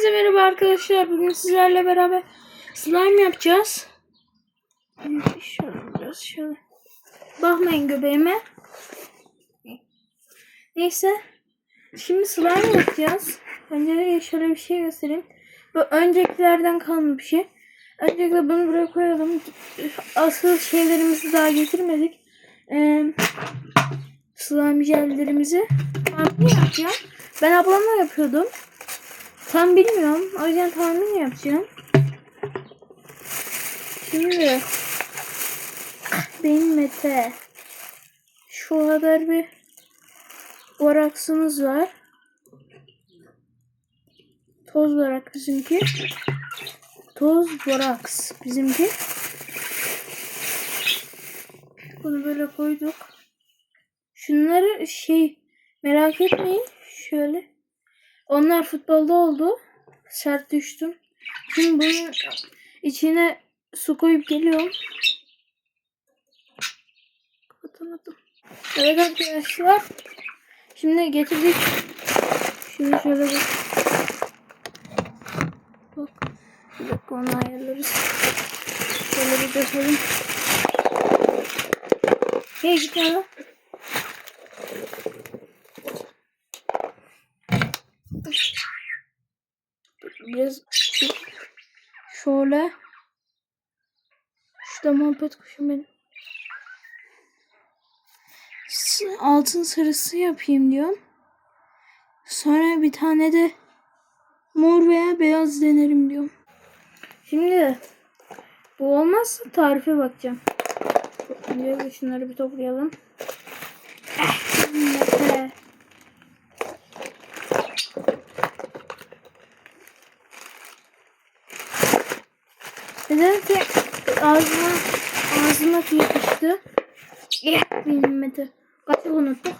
Hepinize merhaba arkadaşlar. Bugün sizlerle beraber slime yapacağız. Şöyle. Bakmayın göbeğime. Neyse. Şimdi slime yapacağız. Önce şöyle bir şey göstereyim. Bu öncekilerden kalma bir şey. Öncelikle bunu buraya koyalım. Asıl şeylerimizi daha getirmedik. Slime jellerimizi. Tahmin yapacağım. Ben ablamla yapıyordum. Tam bilmiyorum. O yüzden tahmin yapacağım. Şimdi benim Mete şu kadar bir boraksımız var. Toz borak bizimki. Toz boraks bizimki. Bunu böyle koyduk. Şunları merak etmeyin. Şöyle. Onlar futbolda oldu. Sert düştüm. Şimdi bunun içine su koyup geliyorum. Kapatamadım. Evet arkadaşlar. Şimdi getirdik. Şimdi şöyle bak. Bir dakika onu ayarlarız. Şöyle bir dökelim. Hey git yana. Biraz şöyle. Şurada muhabbet kuşum benim. Altın sarısı yapayım diyorum. Sonra bir tane de mor veya beyaz denerim diyorum. Şimdi bu olmazsa tarife bakacağım. Önce şunları bir toplayalım. Nedense ağzıma yapıştı. Benim Mete. Kaçı unuttuk.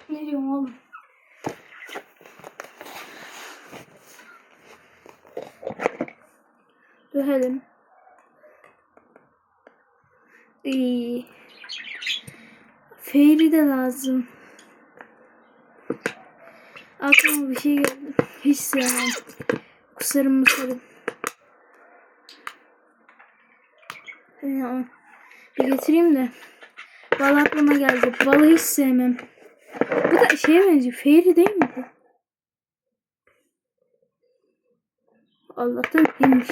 Ne diyorum oğlum? Dönelim. Fairy de lazım. Aklıma bir şey geldi. Hiç sevmem. Kusarım. Bir getireyim de. Bal aklıma geldi. Balı hiç sevmem. Bu da şeye benziyor. Fairy değil mi bu? Allah'tan iyiymiş.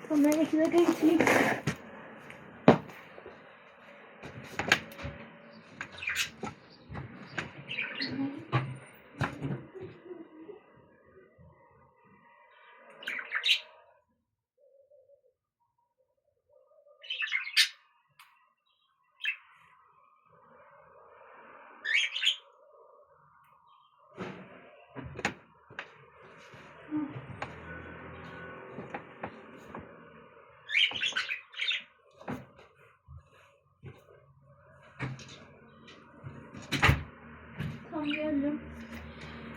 Tamam ben 2 dakika geçeyim. Tam geldim.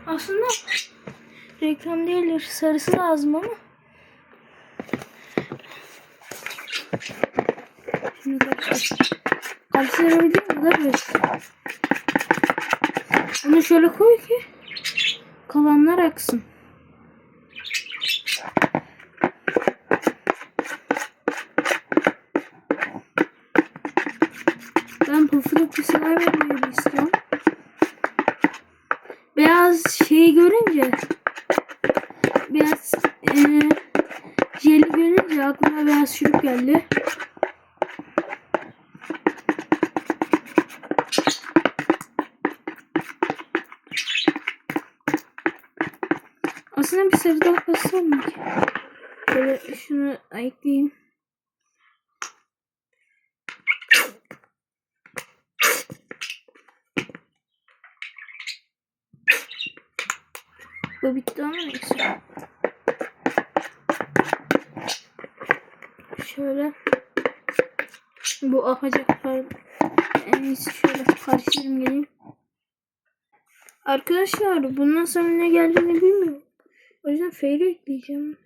Aslında reklam değildir. Sarısı lazım ama. Şimdi karıştırabilir miyim? Bunu şöyle koy ki kalanlar aksın. Ben pufuduk bir slime yapmayı istiyorum. Beyaz şeyi görünce, beyaz jeli görünce aklıma beyaz şurup geldi. Aslında bir sarı daha bassam mı ki? Böyle şunu ekleyeyim. Bu bitti ama neyse. Şöyle. Bu ahacaklar. En iyisi şöyle karıştırayım geleyim. Arkadaşlar bundan sonra ne geldiğini bilmiyorum. O yüzden fail'i ekleyeceğim.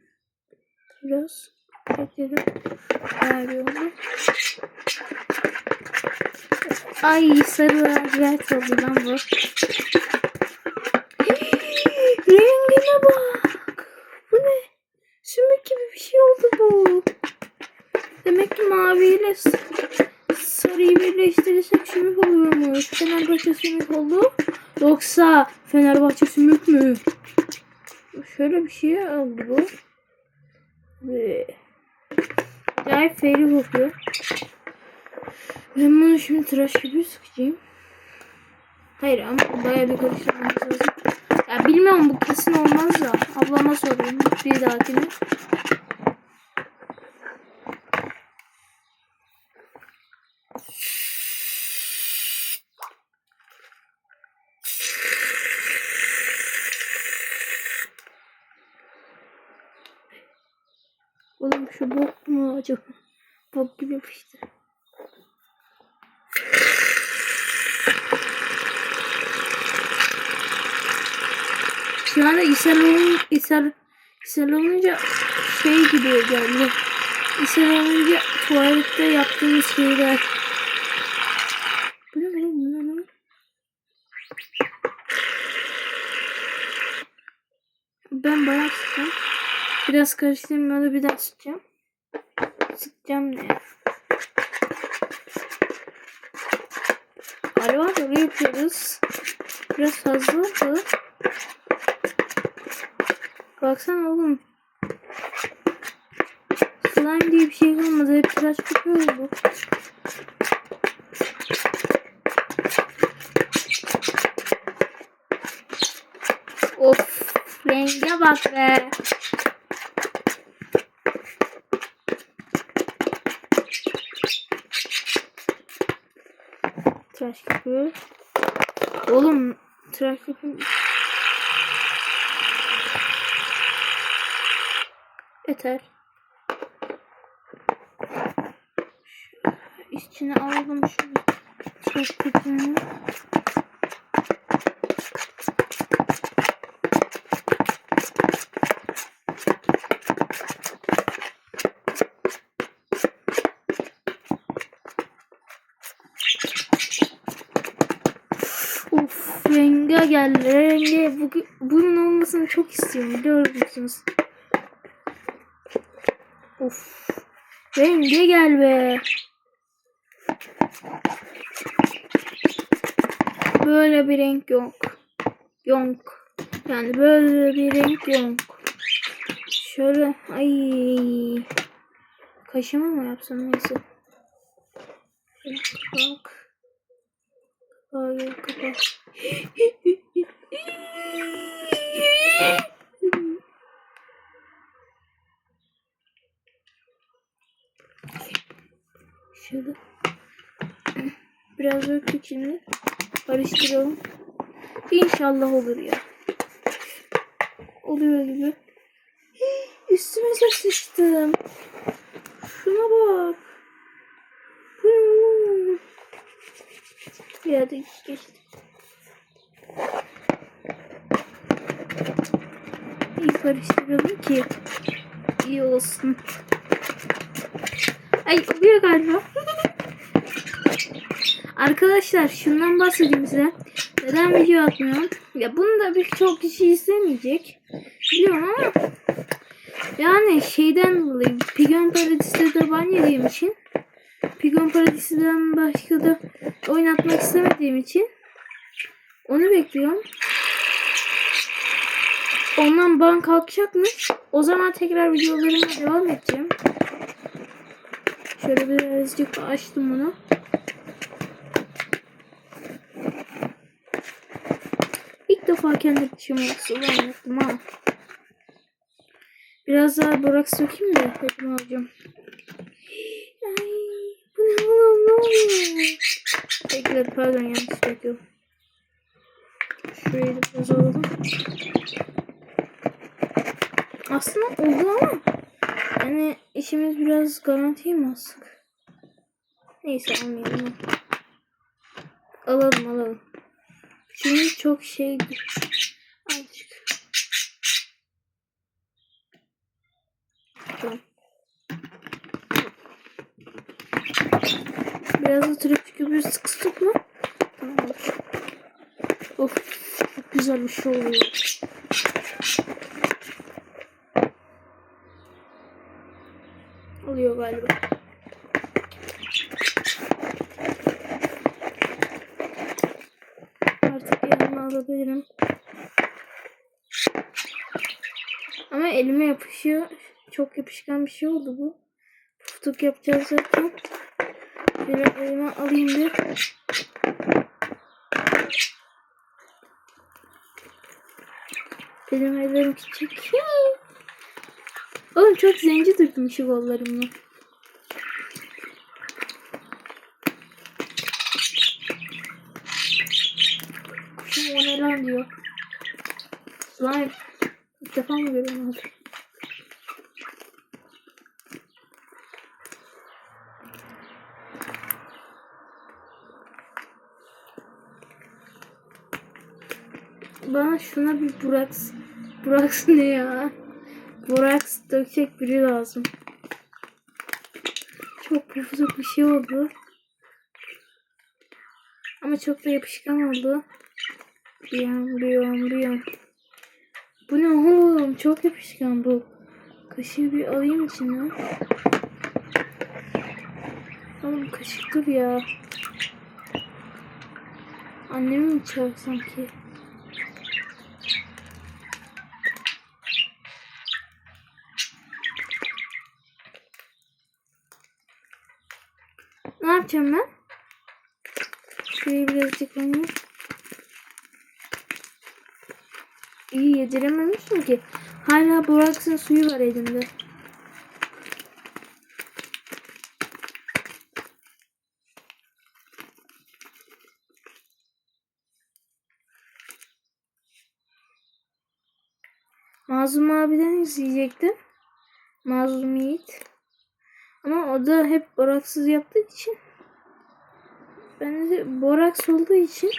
Biraz ekledim. Oldu. Ay sarı lacivert oldu lan bu. Rengine bak. Bu ne? Sümük gibi bir şey oldu bu. Demek ki maviyle sarıyı birleştirirsek sümük oluyormuş. Fenerbahçe sümük oldu. Yoksa Fenerbahçe sümük mü? Şöyle bir şey oldu bu. Acayip feri kokuyor. Ben bunu şimdi tıraş gibi sıkacağım. Hayır ama bayağı bir karıştırmamız lazım. Ya bilmiyorum bu kesin olmaz da. Ablama sorayım bir dahakine. Oğlum şu bok mu acaba? Bok gibi yapıştı. Şu anda ishal olunca şey gibi geldi. İshal olunca tuvalette yaptığımız şeyler. Bu ne benim? Ben bayağı sıkacağım. Biraz karıştırmaya bir daha sıkacağım. Sıkacağım ne? Galiba böyle yapıyoruz. Biraz fazla oldu. Baksana oğlum. Slime diye bir şey kalmadı. Hep tıraş kokuyor bu. Of. Renge bak be. Tıraş kokuyor. Oğlum tıraş kokuyor. Yeter. İçine aldım şunu. Tıraş kokuyor. Of renge geldi. Renge bunun olmasını çok istiyorum. Biliyor musunuz? Of. Renge gel be. Böyle bir renk yok. Yok. Yani böyle bir renk yok. Şöyle ay. Kaşıma mı yapsam neyse. Bak. Ay kapat. Şöyle. Biraz döktük şimdi. Karıştıralım. İnşallah olur ya. Oluyor gibi. Üstüme sıçtım. Şuna bak. Bir yerde geçti. İyi karıştıralım ki iyi olsun. Ay oluyor galiba. Arkadaşlar şundan bahsedeyim size. Neden video atmıyorum? Ya bunu da birçok kişi izlemeyecek. Biliyorum ama yani şeyden dolayı Pigeon Paradis'te de ban yediğim için Pigeon Paradis'ten başka da oynatmak istemediğim için onu bekliyorum. Ondan ban kalkacakmış. O zaman tekrar videolarıma devam edeceğim. Şöyle birazcık açtım bunu. İlk defa kendi dişimi yaptım ha. Biraz daha borak sökeyim de hepimi alacağım. Ay, bu ne oluyor? Bekle pardon yanlış bekliyorum. Şurayı da biraz alalım. Aslında oldu ama yani işimiz biraz garantiye mi alsak? Neyse almayalım. Alalım. Çünkü çok şeydi. Azıcık. Tamam. Biraz da trafik gibi sıkıştık mı? Tamam. Of, çok güzel bir şey oluyor. Oluyor galiba. Artık yanıma alabilirim. Ama elime yapışıyor. Çok yapışkan bir şey oldu bu. Puftuk yapacağız zaten. Bir elime alayım bir. Benim ellerim küçük. Oğlum çok zenci durdum şu kollarımla. Kuşum o ne lan diyor. Slime. İlk defa mı görüyorum abi? Bana şuna bir Buraks ne ya? Buraks dökecek biri lazım. Çok pufuduk bir şey oldu. Ama çok da yapışkan oldu. Bir an. Bu ne oğlum? Çok yapışkan bu. Kaşığı bir alayım içine. Oğlum kaşık dur ya. Annemi mi çağırsam ki? Ne yapacağım ben? Şurayı birazcık oynayayım. İyi yedirememişim ki. Hala Borax'ın suyu var elimde. Mazlum abiden izleyecektim. Mazlum Yiğit. Ama o da hep Borax'sız yaptığı için. Ben de Borax olduğu için.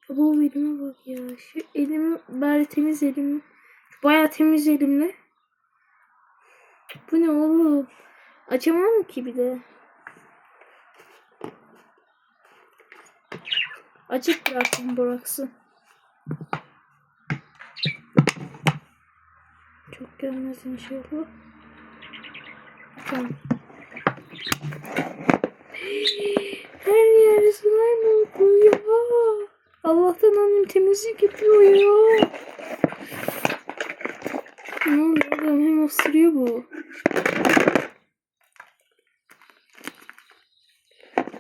Bu elime bak ya. Şu elimi bari temiz elim. Bayağı temiz elimle. Bu ne oğlum? Açamam ki bir de. Açık bıraktım Borax'ı. Çok gelmez inşallah. Tamam. Her yer slime oldu ya. Allah'tan annem temizlik yapıyor ya. Ne oluyor oğlum? Hem ısırıyor bu.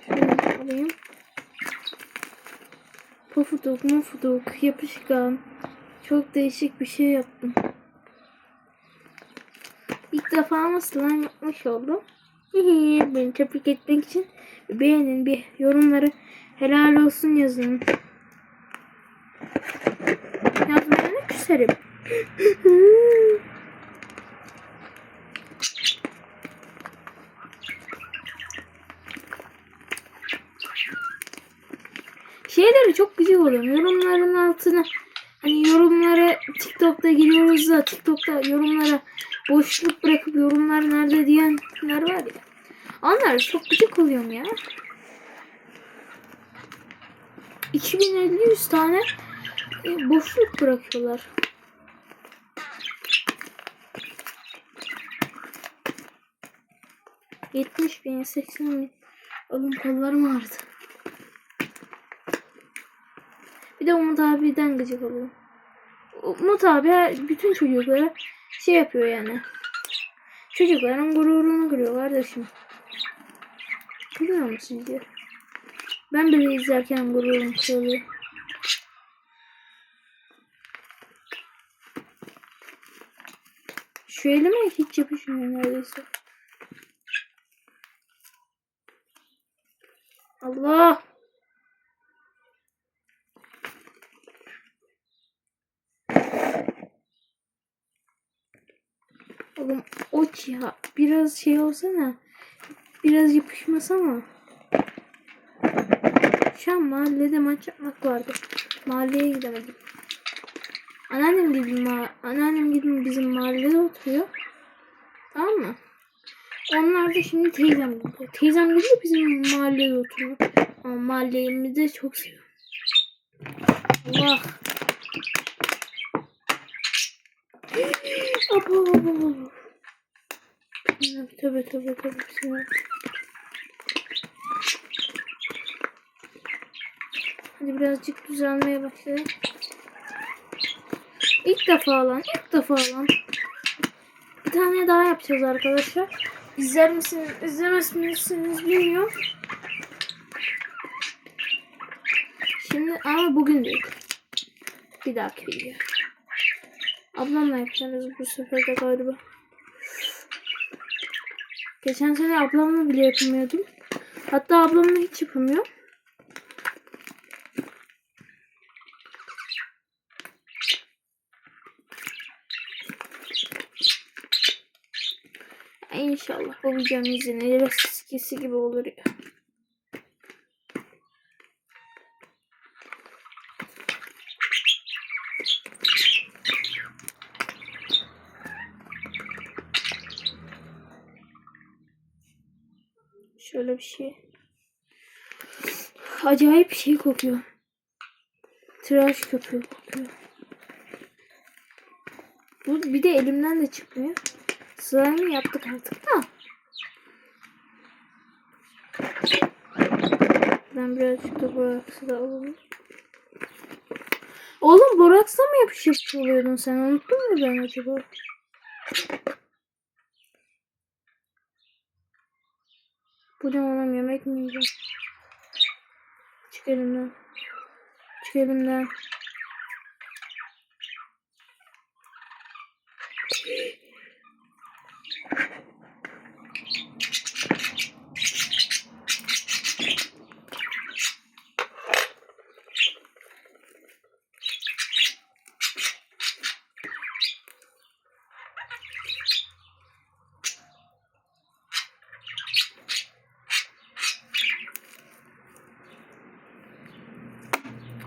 Şöyle alayım. Pofuduk, yapışkan. Çok değişik bir şey yaptım. İlk defa ama slime yapmış oldum. Beni tebrik etmek için beğenin, bir yorumları helal olsun yazın. Yazmayana küserim. Şeyleri çok güzel oluyor. Yorumların altına hani yorumlara TikTok'ta giriyoruz da TikTok'ta yorumlara boşluk bırakıp yorumlar nerede diyenler var ya. Onlar çok gıcık oluyorum ya. 2050-100 tane boşluk bırakıyorlar. ...70.000, 80.000... Oğlum kollarım ağrıdı. Bir de Umut abiden gıcık oluyor. Umut abi bütün çocuklara şey yapıyor yani. Çocukların gururunu kırıyor kardeşim. Biliyor musun diyor. Ben bile izlerken gururum kırılıyor. Şu elime hiç yapışmıyor neredeyse. Allah! Allah'ım oç ya. Biraz şey olsana. Biraz yapışmasana. Şu an mahallede maç yapmak vardı. Mahalleye gidemedim. Anneannem gibi bizim mahallede oturuyor. Tamam mı? Onlar da şimdi teyzem gidiyor. Teyzem gidiyor bizim mahallede oturuyor. Ama mahallemi de çok seviyorum. Allah. Tövbe. Bismillah. Hadi birazcık düzelmeye başladı. İlk defa lan. Bir tane daha yapacağız arkadaşlar. İzler misiniz, izlemez misiniz bilmiyorum. Şimdi ama bugün değil. Bir dahaki video. Ablamla yapacağız bu sefer de galiba. Geçen sene ablamla bile yapamıyordum. Hatta ablamla hiç yapamıyor. İnşallah bu videonun izlenir ve eskisi gibi olur ya. Şöyle bir şey. Acayip bir şey kokuyor. Tıraş köpüğü kokuyor. Bu bir de elimden de çıkmıyor. Slime yaptık artık da. Ben birazcık da boraksı da alalım. Oğlum boraksla mı yapışıp oluyordun sen? Unuttun mu ben acaba? Bu ne oğlum, yemek mi yiyeceğim? Çık elimden.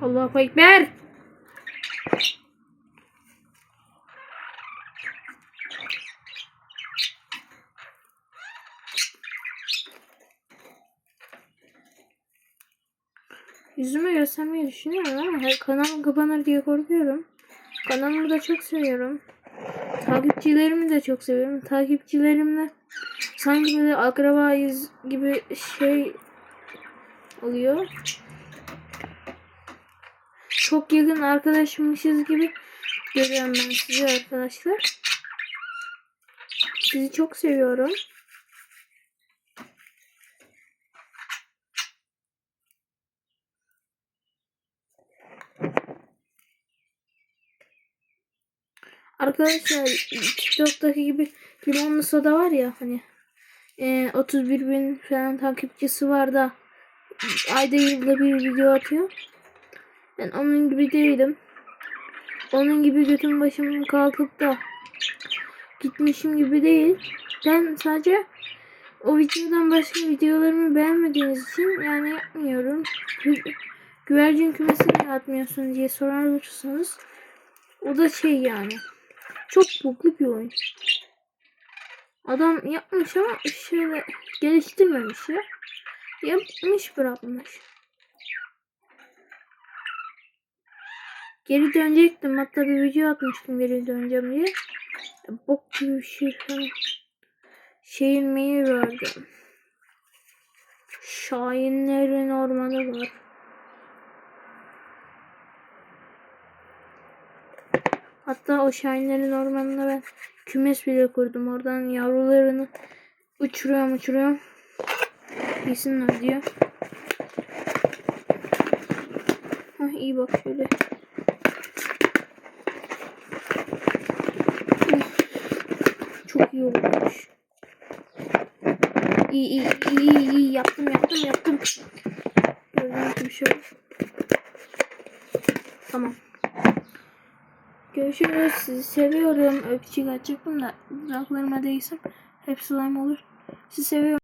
Allahu Ekber. Yüzümü göstermeyi düşünüyorum ama kanalım kapanır diye korkuyorum. Kanalımı da çok seviyorum. Takipçilerimi de çok seviyorum. Takipçilerimle sanki böyle akrabayız gibi şey oluyor. Çok yakın arkadaşmışız gibi görüyorum ben sizi arkadaşlar. Sizi çok seviyorum. Arkadaşlar TikTok'taki gibi limonlu soda var ya hani 31 bin falan takipçisi var da ayda yılda bir video atıyor. Ben onun gibi değilim. Onun gibi götüm başım kalkıp da gitmişim gibi değil. Ben sadece o videodan başka videolarımı beğenmediğiniz için yani yapmıyorum. Güvercin kümesini atmıyorsun diye sorarsanız o da şey yani. Çok buglu bir oyun. Adam yapmış ama şöyle geliştirmemiş ya. Yapmış bırakmış. Geri dönecektim. Hatta bir video atmıştım geri döneceğim diye. Bok gibi bir şey falan. Şeyin meyi vardı. Şahinlerin ormanı var. Hatta o şahinlerin ormanına ben kümes bile kurdum. Oradan yavrularını uçuruyorum. Yesinler diyor. İyi bak şöyle. Çok iyi olmuş. İyi. Yaptım. Gördüğünüz gibi şöyle. Tamam. Görüşürüz. Sizi seviyorum. Öpücük atacaktım da dudaklarıma değsem hep slime olur. Sizi seviyorum.